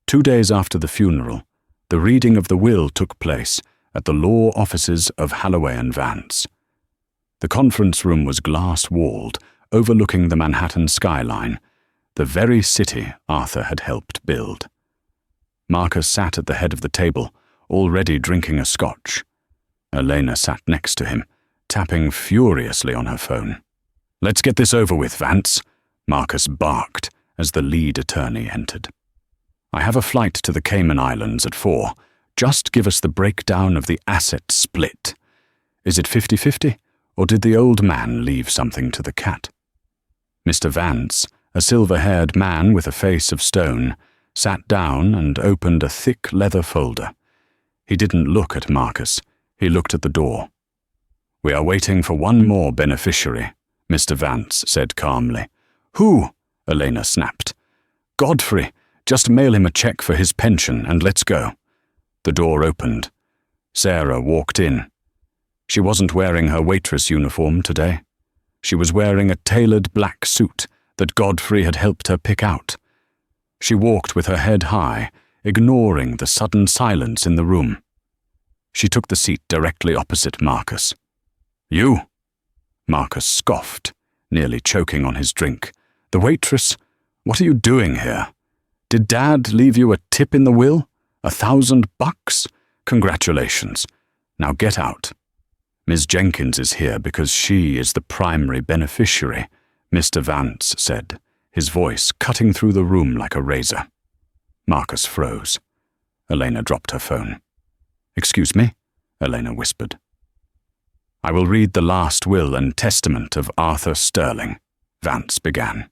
2 days after the funeral, the reading of the will took place at the law offices of Halloway and Vance. The conference room was glass-walled, overlooking the Manhattan skyline, the very city Arthur had helped build. Marcus sat at the head of the table, already drinking a scotch. Elena sat next to him, tapping furiously on her phone. "Let's get this over with, Vance," Marcus barked as the lead attorney entered. "I have a flight to the Cayman Islands at 4. Just give us the breakdown of the asset split. Is it 50-50, or did the old man leave something to the cat?" Mr. Vance, a silver-haired man with a face of stone, sat down and opened a thick leather folder. He didn't look at Marcus. He looked at the door. "We are waiting for one more beneficiary," Mr. Vance said calmly. "Who?" Elena snapped. "Godfrey. Just mail him a check for his pension and let's go." The door opened. Sarah walked in. She wasn't wearing her waitress uniform today. She was wearing a tailored black suit that Godfrey had helped her pick out. She walked with her head high, ignoring the sudden silence in the room. She took the seat directly opposite Marcus. "You?" Marcus scoffed, nearly choking on his drink. "The waitress? What are you doing here? Did Dad leave you a tip in the will? $1,000? Congratulations. Now get out." "Ms. Jenkins is here because she is the primary beneficiary," Mr. Vance said, his voice cutting through the room like a razor. Marcus froze. Elena dropped her phone. "Excuse me?" Elena whispered. "I will read the last will and testament of Arthur Sterling," Vance began.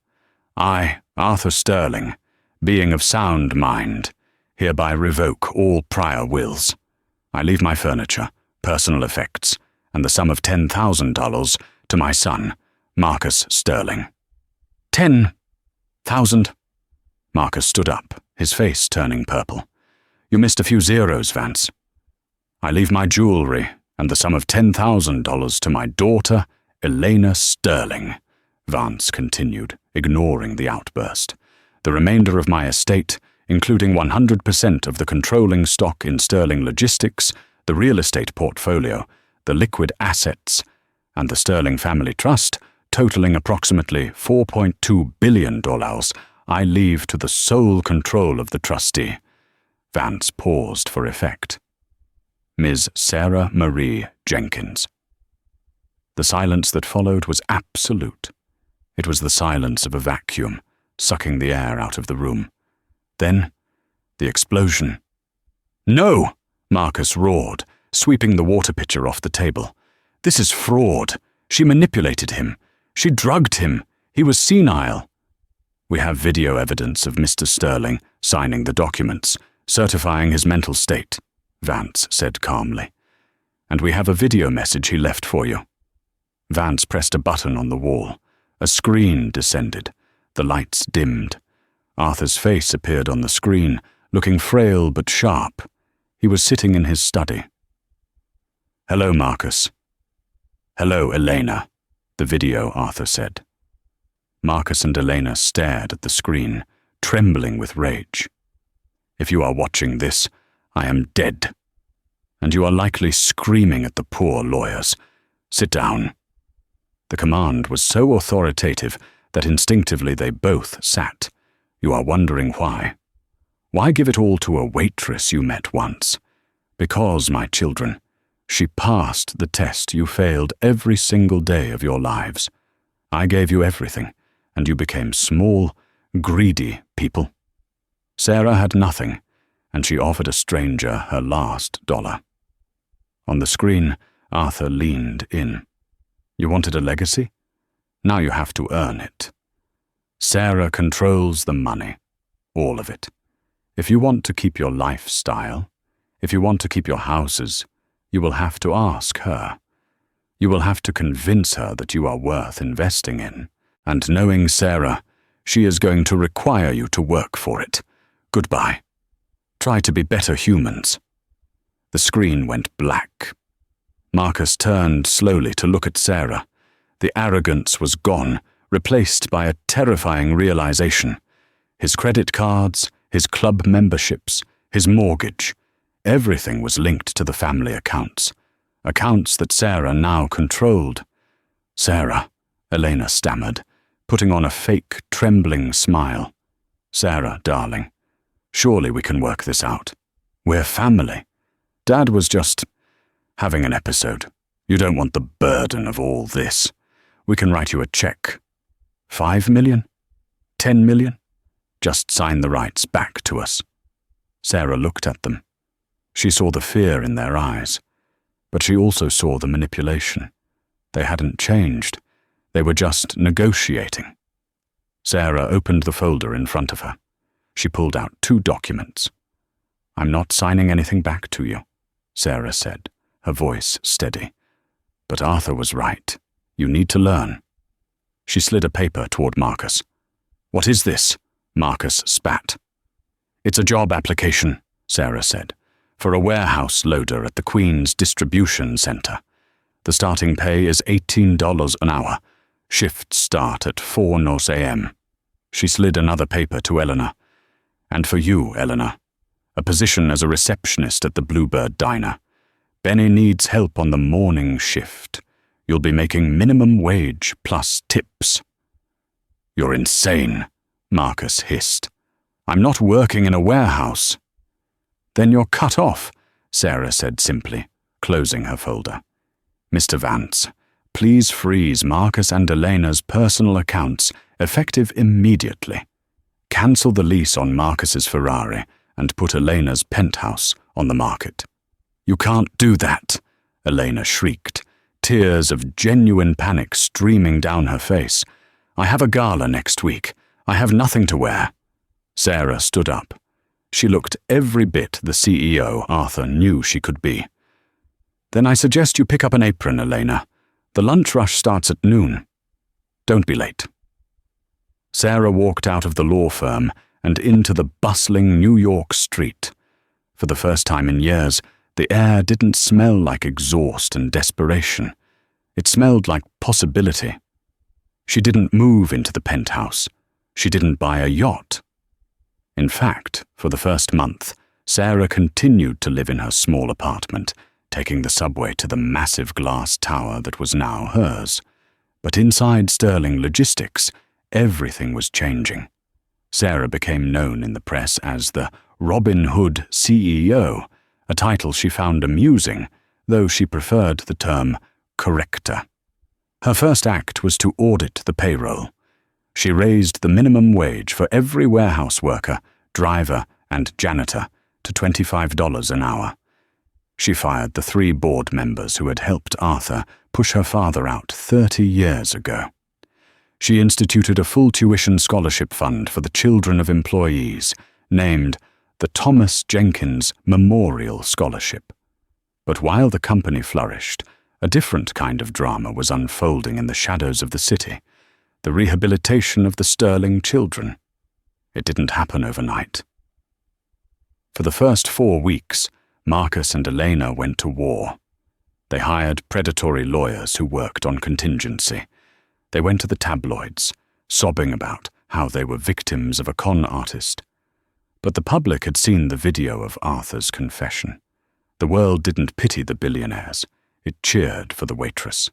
"I, Arthur Sterling, being of sound mind, hereby revoke all prior wills. I leave my furniture, personal effects, and the sum of $10,000 to my son, Marcus Sterling." $10,000? Marcus stood up, his face turning purple. "You missed a few zeros, Vance." "I leave my jewelry and the sum of $10,000 to my daughter, Elena Sterling," Vance continued, ignoring the outburst. "The remainder of my estate, including 100% of the controlling stock in Sterling Logistics, the real estate portfolio, the liquid assets, and the Sterling Family Trust, totaling approximately $4.2 billion, I leave to the sole control of the trustee." Vance paused for effect. "Ms. Sarah Marie Jenkins." The silence that followed was absolute. It was the silence of a vacuum, sucking the air out of the room. Then, the explosion. "No!" Marcus roared, sweeping the water pitcher off the table. "This is fraud. She manipulated him. She drugged him. He was senile." "We have video evidence of Mr. Sterling signing the documents, certifying his mental state," Vance said calmly. "And we have a video message he left for you." Vance pressed a button on the wall. A screen descended. The lights dimmed. Arthur's face appeared on the screen, looking frail but sharp. He was sitting in his study. "Hello, Marcus." "Hello, Elena," the video Arthur said. Marcus and Elena stared at the screen, trembling with rage. "If you are watching this, I am dead. And you are likely screaming at the poor lawyers. Sit down." The command was so authoritative that instinctively they both sat. "You are wondering why. Why give it all to a waitress you met once? Because, my children, she passed the test you failed every single day of your lives. I gave you everything, and you became small, greedy people. Sarah had nothing, and she offered a stranger her last dollar." On the screen, Arthur leaned in. "You wanted a legacy? Now you have to earn it. Sarah controls the money, all of it. If you want to keep your lifestyle, if you want to keep your houses, you will have to ask her. You will have to convince her that you are worth investing in. And knowing Sarah, she is going to require you to work for it. Goodbye. Try to be better humans." The screen went black. Marcus turned slowly to look at Sarah. The arrogance was gone, replaced by a terrifying realization. His credit cards, his club memberships, his mortgage, everything was linked to the family accounts. Accounts that Sarah now controlled. "Sarah," Elena stammered, putting on a fake, trembling smile. "Sarah, darling, surely we can work this out. We're family. Dad was just having an episode. You don't want the burden of all this. We can write you a check. 5 million? 10 million? Just sign the rights back to us." Sarah looked at them. She saw the fear in their eyes, but she also saw the manipulation. They hadn't changed. They were just negotiating. Sarah opened the folder in front of her. She pulled out 2 documents. "I'm not signing anything back to you," Sarah said, her voice steady. "But Arthur was right. You need to learn." She slid a paper toward Marcus. "What is this?" Marcus spat. "It's a job application," Sarah said, "for a warehouse loader at the Queen's Distribution Center. The starting pay is $18 an hour. Shifts start at 4:00 a.m. She slid another paper to Eleanor. "And for you, Eleanor, a position as a receptionist at the Bluebird Diner. Benny needs help on the morning shift. You'll be making minimum wage plus tips." "You're insane," Marcus hissed. "I'm not working in a warehouse." "Then you're cut off," Sarah said simply, closing her folder. "Mr. Vance, please freeze Marcus and Elena's personal accounts, effective immediately. Cancel the lease on Marcus's Ferrari and put Elena's penthouse on the market." "You can't do that," Elena shrieked, tears of genuine panic streaming down her face. "I have a gala next week. I have nothing to wear." Sarah stood up. She looked every bit the CEO Arthur knew she could be. "Then I suggest you pick up an apron, Elena. The lunch rush starts at noon. Don't be late." Sarah walked out of the law firm and into the bustling New York street. For the first time in years, the air didn't smell like exhaust and desperation. It smelled like possibility. She didn't move into the penthouse. She didn't buy a yacht. In fact, for the first month, Sarah continued to live in her small apartment, taking the subway to the massive glass tower that was now hers. But inside Sterling Logistics, everything was changing. Sarah became known in the press as the Robin Hood CEO, a title she found amusing, though she preferred the term corrector. Her first act was to audit the payroll. She raised the minimum wage for every warehouse worker, driver, and janitor to $25 an hour. She fired the 3 board members who had helped Arthur push her father out 30 years ago. She instituted a full tuition scholarship fund for the children of employees, named the Thomas Jenkins Memorial Scholarship. But while the company flourished, a different kind of drama was unfolding in the shadows of the city, the rehabilitation of the Sterling children. It didn't happen overnight. For the first 4 weeks, Marcus and Elena went to war. They hired predatory lawyers who worked on contingency. They went to the tabloids, sobbing about how they were victims of a con artist. But the public had seen the video of Arthur's confession. The world didn't pity the billionaires. It cheered for the waitress.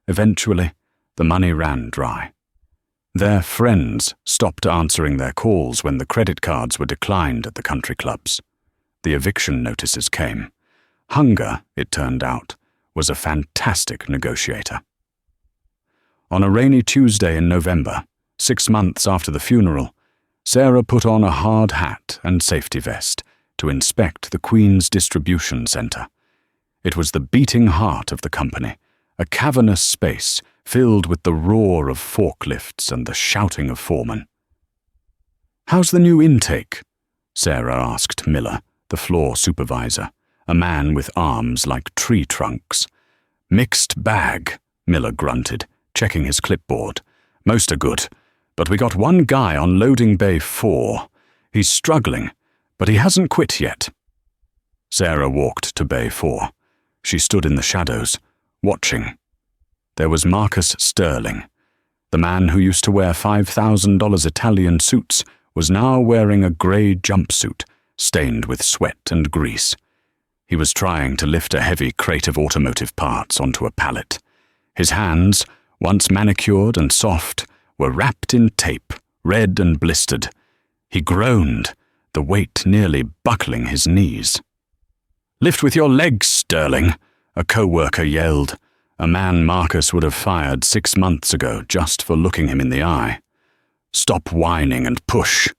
Eventually, the money ran dry. Their friends stopped answering their calls when the credit cards were declined at the country clubs. The eviction notices came. Hunger, it turned out, was a fantastic negotiator. On a rainy Tuesday in November, 6 months after the funeral, Sarah put on a hard hat and safety vest to inspect the Queen's distribution center. It was the beating heart of the company, a cavernous space filled with the roar of forklifts and the shouting of foremen. "How's the new intake?" Sarah asked Miller, the floor supervisor, a man with arms like tree trunks. "Mixed bag," Miller grunted, checking his clipboard. "Most are good, but we got one guy on loading bay 4. He's struggling, but he hasn't quit yet." Sarah walked to bay 4. She stood in the shadows, watching. There was Marcus Sterling. The man who used to wear $5,000 Italian suits was now wearing a grey jumpsuit, stained with sweat and grease. He was trying to lift a heavy crate of automotive parts onto a pallet. His hands, once manicured and soft, were wrapped in tape, red and blistered. He groaned, the weight nearly buckling his knees. "Lift with your legs, Sterling," a co-worker yelled, a man Marcus would have fired 6 months ago just for looking him in the eye. "Stop whining and push."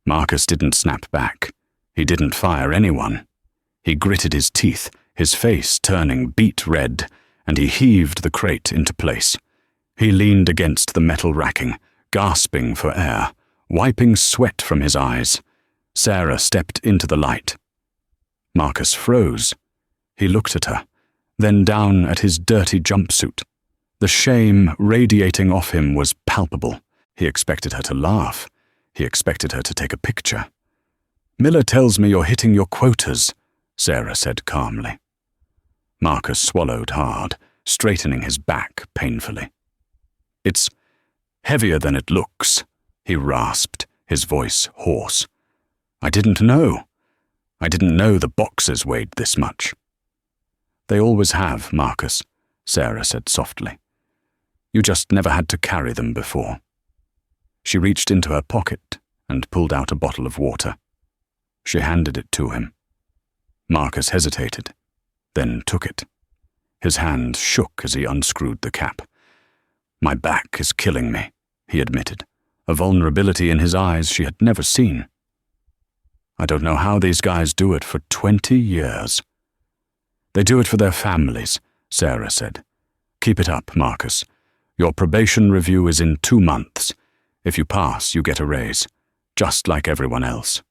Marcus didn't snap back. He didn't fire anyone. He gritted his teeth, his face turning beet red, and he heaved the crate into place. He leaned against the metal racking, gasping for air, wiping sweat from his eyes. Sarah stepped into the light. Marcus froze. He looked at her, then down at his dirty jumpsuit. The shame radiating off him was palpable. He expected her to laugh. He expected her to take a picture. "Miller tells me you're hitting your quotas," Sarah said calmly. Marcus swallowed hard, straightening his back painfully. "It's heavier than it looks," he rasped, his voice hoarse. I didn't know the boxes weighed this much." They always have, Marcus, Sarah said softly. You just never had to carry them before. She reached into her pocket and pulled out a bottle of water. She handed it to him. Marcus hesitated, then took it. His hand shook as he unscrewed the cap. My back is killing me, he admitted, a vulnerability in his eyes she had never seen. I don't know how these guys do it for 20 years. They do it for their families, Sarah said. Keep it up, Marcus. Your probation review is in 2 months. If you pass, you get a raise, just like everyone else.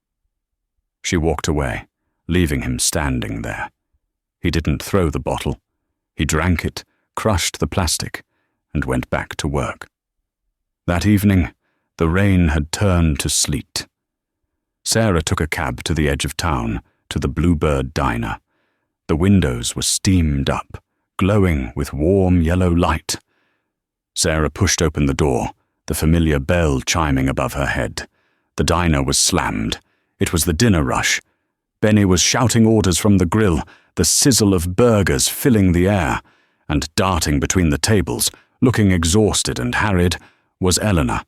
She walked away, leaving him standing there. He didn't throw the bottle. He drank it, crushed the plastic, and went back to work. That evening, the rain had turned to sleet. Sarah took a cab to the edge of town, to the Bluebird Diner. The windows were steamed up, glowing with warm yellow light. Sarah pushed open the door, the familiar bell chiming above her head. The diner was slammed. It was the dinner rush. Benny was shouting orders from the grill, the sizzle of burgers filling the air, and darting between the tables, looking exhausted and harried, was Eleanor.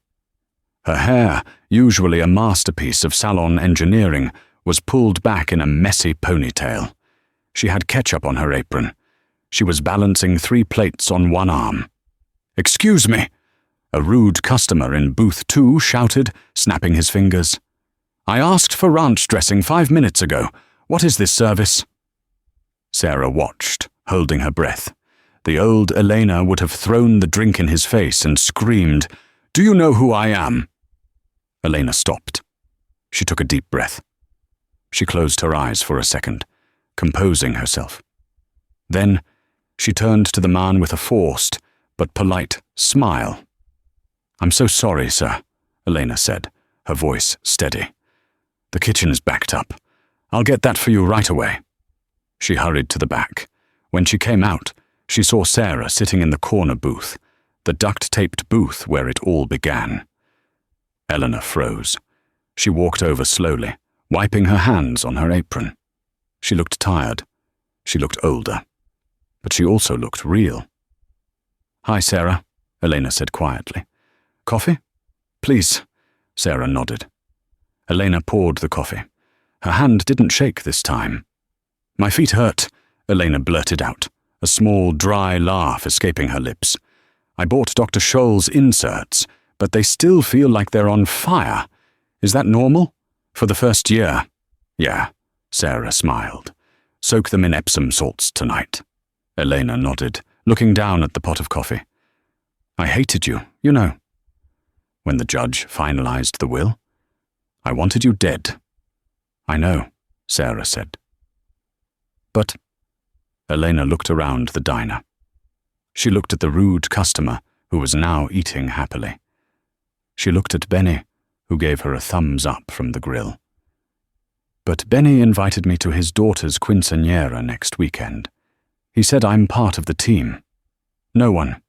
Her hair, usually a masterpiece of salon engineering, was pulled back in a messy ponytail. She had ketchup on her apron. She was balancing 3 plates on one arm. "Excuse me," a rude customer in booth 2 shouted, snapping his fingers. "I asked for ranch dressing 5 minutes ago. What is this service?" Sarah watched, holding her breath. The old Elena would have thrown the drink in his face and screamed, "Do you know who I am?" Elena stopped. She took a deep breath. She closed her eyes for a second, composing herself. Then she turned to the man with a forced but polite smile. "I'm so sorry, sir," Elena said, her voice steady. "The kitchen is backed up. I'll get that for you right away." She hurried to the back. When she came out, she saw Sarah sitting in the corner booth, the duct-taped booth where it all began. Eleanor froze. She walked over slowly, wiping her hands on her apron. She looked tired. She looked older. But she also looked real. "Hi, Sarah," Elena said quietly. "Coffee?" "Please," Sarah nodded. Elena poured the coffee. Her hand didn't shake this time. "My feet hurt," Elena blurted out, a small, dry laugh escaping her lips. "I bought Dr. Scholl's inserts, but they still feel like they're on fire. Is that normal? For the first year?" "Yeah," Sarah smiled. "Soak them in Epsom salts tonight." Elena nodded, looking down at the pot of coffee. "I hated you, you know." "When the judge finalized the will?" "I wanted you dead." "I know," Sarah said. "But—" Elena looked around the diner. She looked at the rude customer, who was now eating happily. She looked at Benny, who gave her a thumbs up from the grill. "But Benny invited me to his daughter's quinceañera next weekend. He said I'm part of the team. No one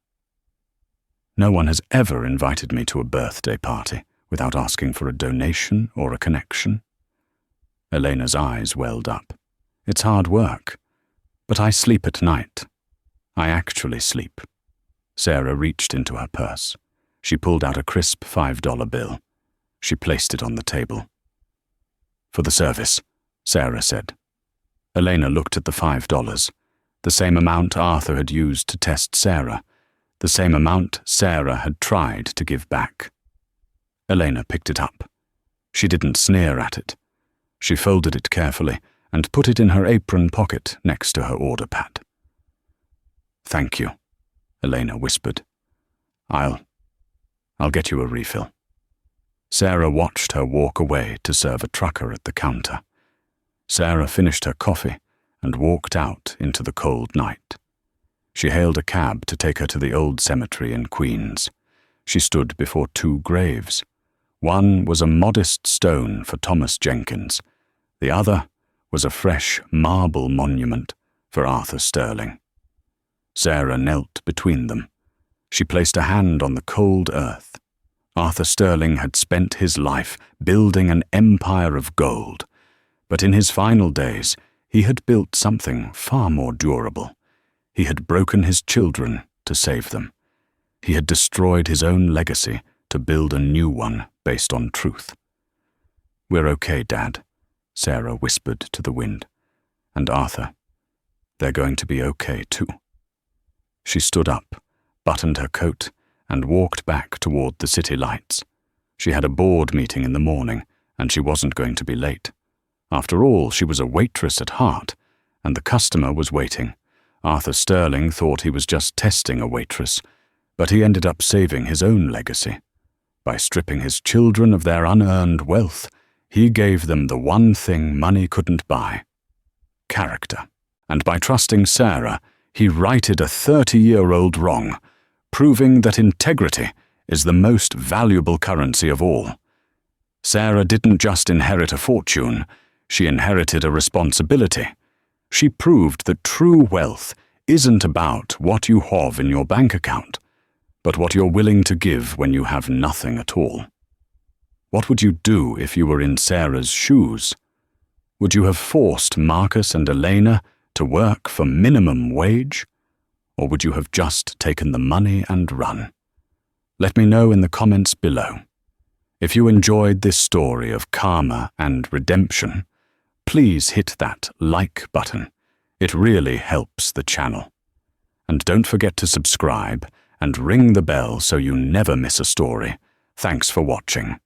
has ever invited me to a birthday party without asking for a donation or a connection." Elena's eyes welled up. "It's hard work, but I sleep at night. I actually sleep." Sarah reached into her purse. She pulled out a crisp $5 bill. She placed it on the table. "For the service," Sarah said. Elena looked at the $5, the same amount Arthur had used to test Sarah, the same amount Sarah had tried to give back. Elena picked it up. She didn't sneer at it. She folded it carefully and put it in her apron pocket next to her order pad. "Thank you," Elena whispered. I'll get you a refill." Sarah watched her walk away to serve a trucker at the counter. Sarah finished her coffee and walked out into the cold night. She hailed a cab to take her to the old cemetery in Queens. She stood before 2 graves. One was a modest stone for Thomas Jenkins. The other was a fresh marble monument for Arthur Sterling. Sarah knelt between them. She placed a hand on the cold earth. Arthur Sterling had spent his life building an empire of gold, but in his final days he had built something far more durable. He had broken his children to save them. He had destroyed his own legacy to build a new one based on truth. "We're okay, Dad," Sarah whispered to the wind. "And Arthur, they're going to be okay too." She stood up, buttoned her coat, and walked back toward the city lights. She had a board meeting in the morning, and she wasn't going to be late. After all, she was a waitress at heart, and the customer was waiting. Arthur Sterling thought he was just testing a waitress, but he ended up saving his own legacy. By stripping his children of their unearned wealth, he gave them the one thing money couldn't buy: character. And by trusting Sarah, he righted a 30-year-old wrong, proving that integrity is the most valuable currency of all. Sarah didn't just inherit a fortune, she inherited a responsibility. She proved that true wealth isn't about what you have in your bank account, but what you're willing to give when you have nothing at all. What would you do if you were in Sarah's shoes? Would you have forced Marcus and Elena to work for minimum wage? Or would you have just taken the money and run? Let me know in the comments below. If you enjoyed this story of karma and redemption, please hit that like button. It really helps the channel. And don't forget to subscribe and ring the bell so you never miss a story. Thanks for watching.